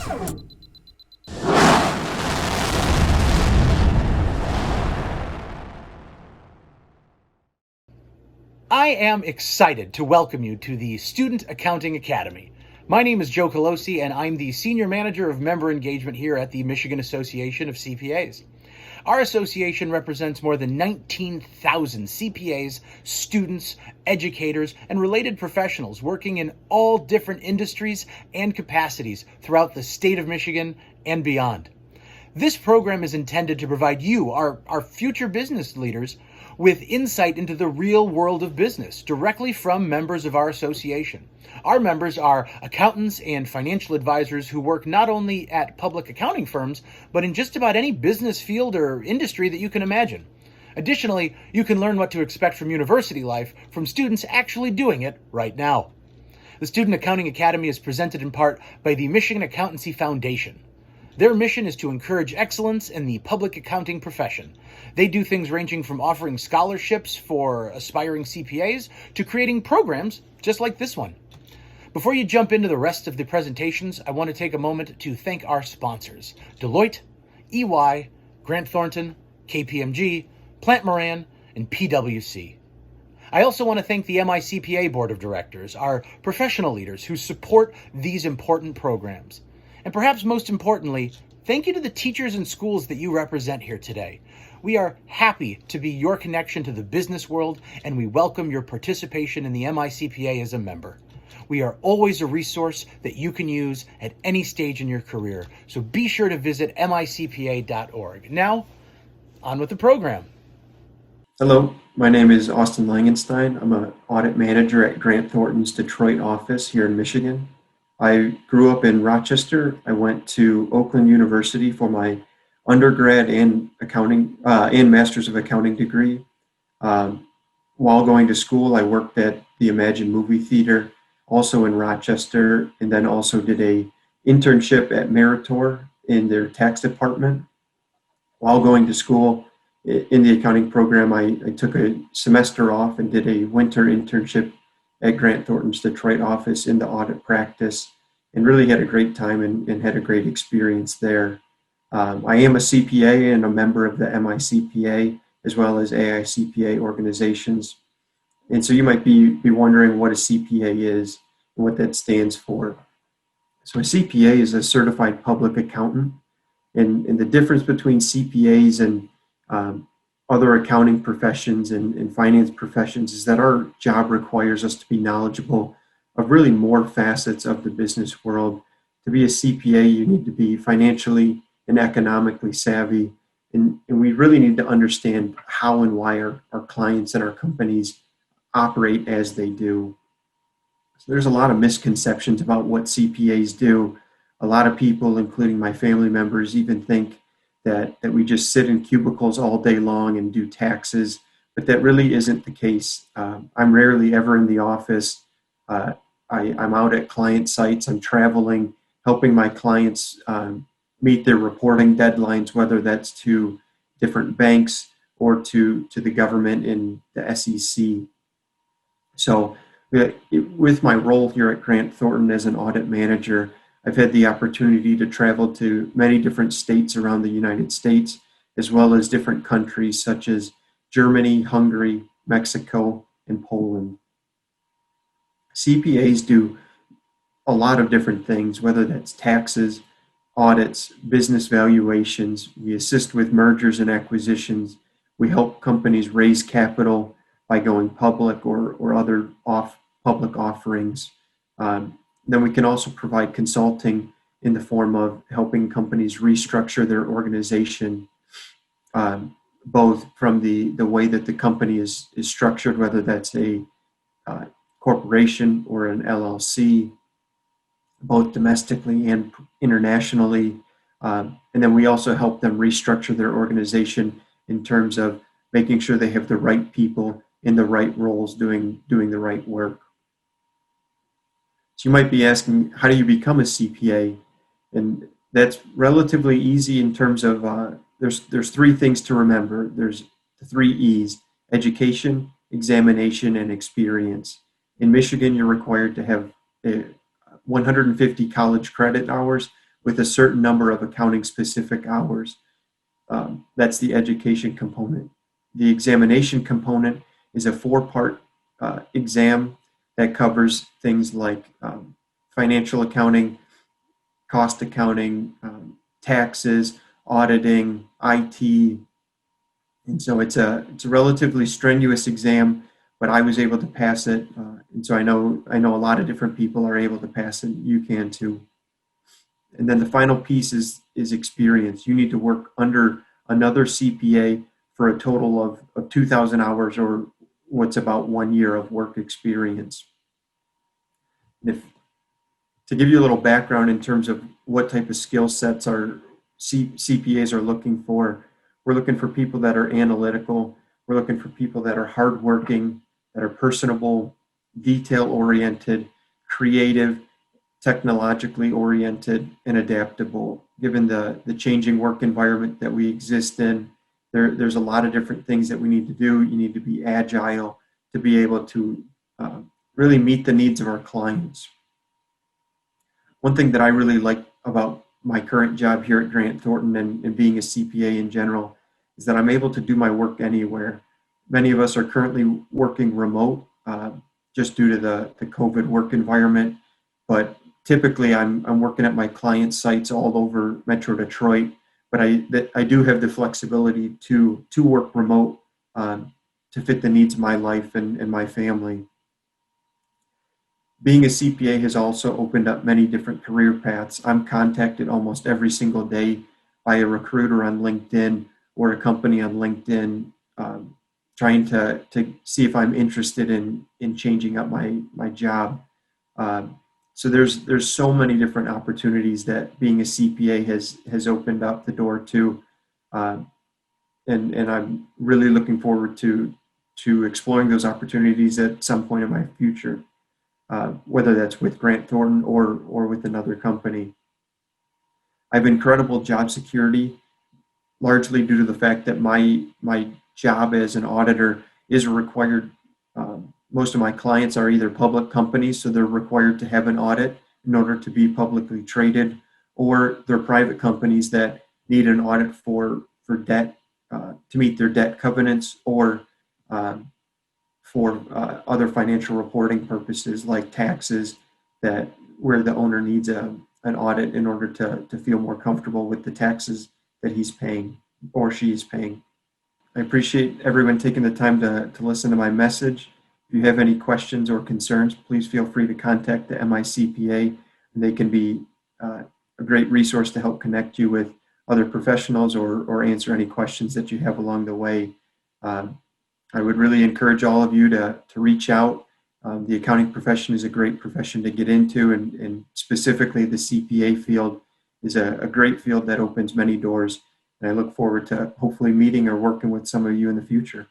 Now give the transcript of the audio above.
I am excited to welcome you to the Student Accounting Academy. My name is Joe COLOSI, and I'm the Senior Manager of Member Engagement here at the Michigan Association of CPAs. Our association represents more than 19,000 CPAs, students, educators, and related professionals working in all different industries and capacities throughout the state of Michigan and beyond. This program is intended to provide you, our future business leaders, with insight into the real world of business directly from members of our association. Our members are accountants and financial advisors who work not only at public accounting firms, but in just about any business field or industry that you can imagine. Additionally, you can learn what to expect from university life from students actually doing it right now. The Student Accounting Academy is presented in part by the Michigan Accountancy Foundation. Their mission is to encourage excellence in the public accounting profession. They do things ranging from offering scholarships for aspiring CPAs to creating programs just like this one. Before you jump into the rest of the presentations, I want to take a moment to thank our sponsors: Deloitte, EY, Grant Thornton, KPMG, Plant Moran, and PwC. I also want to thank the MICPA Board of Directors, our professional leaders who support these important programs. And perhaps most importantly, thank you to the teachers and schools that you represent here today. We are happy to be your connection to the business world, and we welcome your participation in the MICPA as a member. We are always a resource that you can use at any stage in your career, so be sure to visit micpa.org. Now, on with the program. Hello, my name is Austin Langenstein. I'm an audit manager at Grant Thornton's Detroit office here in Michigan. I grew up in Rochester. I went to Oakland University for my undergrad and accounting and master's of accounting degree. While going to school, I worked at the Imagine Movie Theater, also in Rochester, and then also did a internship at Meritor in their tax department. While going to school in the accounting program, I took a semester off and did a winter internship at Grant Thornton's Detroit office in the audit practice, and really had a great time and had a great experience there. I am a CPA and a member of the MICPA as well as AICPA organizations. And so you might be wondering what a CPA is and what that stands for. So a CPA is a certified public accountant, and the difference between CPAs and other accounting professions and finance professions is that our job requires us to be knowledgeable of really more facets of the business world. To be a CPA, you need to be financially and economically savvy, and we really need to understand how and why our clients and our companies operate as they do. So there's a lot of misconceptions about what CPAs do. A lot of people, including my family members, even think that we just sit in cubicles all day long and do taxes, but that really isn't the case. I'm rarely ever in the office. I'm out at client sites. I'm traveling, helping my clients meet their reporting deadlines, whether that's to different banks or to the government in the SEC. So with my role here at Grant Thornton as an audit manager, I've had the opportunity to travel to many different states around the United States, as well as different countries such as Germany, Hungary, Mexico, and Poland. CPAs do a lot of different things, whether that's taxes, audits, business valuations. We assist with mergers and acquisitions. We help companies raise capital by going public or other public offerings. Then we can also provide consulting in the form of helping companies restructure their organization, both from the way that the company is structured, whether that's a corporation or an LLC, both domestically and internationally. And then we also help them restructure their organization in terms of making sure they have the right people in the right roles doing the right work. So you might be asking, how do you become a CPA? And that's relatively easy in terms of, there's three things to remember. There's the three E's: education, examination, and experience. In Michigan, you're required to have 150 college credit hours, with a certain number of accounting specific hours. That's the education component. The examination component is a 4-part exam that covers things like financial accounting, cost accounting, taxes, auditing, IT. And so it's a relatively strenuous exam, but I was able to pass it. And so I know a lot of different people are able to pass it. You can too. And then the final piece is experience. You need to work under another CPA for a total of 2,000 hours, or what's about 1 year of work experience. And to give you a little background in terms of what type of skill sets our CPAs are looking for, we're looking for people that are analytical. We're looking for people that are hardworking, that are personable, detail-oriented, creative, technologically oriented, and adaptable. Given the changing work environment that we exist in, there's a lot of different things that we need to do. You need to be agile to be able to really meet the needs of our clients. One thing that I really like about my current job here at Grant Thornton and being a CPA in general is that I'm able to do my work anywhere. Many of us are currently working remote just due to the COVID work environment, but typically I'm working at my client sites all over Metro Detroit, but I do have the flexibility to work remote to fit the needs of my life and my family. Being a CPA has also opened up many different career paths. I'm contacted almost every single day by a recruiter on LinkedIn or a company on LinkedIn trying to see if I'm interested in changing up my job. So there's so many different opportunities that being a CPA has opened up the door to, and I'm really looking forward to exploring those opportunities at some point in my future. Whether that's with Grant Thornton or with another company. I have incredible job security, largely due to the fact that my job as an auditor is required. Most of my clients are either public companies, so they're required to have an audit in order to be publicly traded, or they're private companies that need an audit for debt, to meet their debt covenants, or for other financial reporting purposes like taxes, that where the owner needs an audit in order to feel more comfortable with the taxes that he's paying or she is paying. I appreciate everyone taking the time to listen to my message. If you have any questions or concerns, please feel free to contact the MICPA. They can be a great resource to help connect you with other professionals or answer any questions that you have along the way. I would really encourage all of you to reach out. The accounting profession is a great profession to get into, and specifically the CPA field is a great field that opens many doors. And I look forward to hopefully meeting or working with some of you in the future.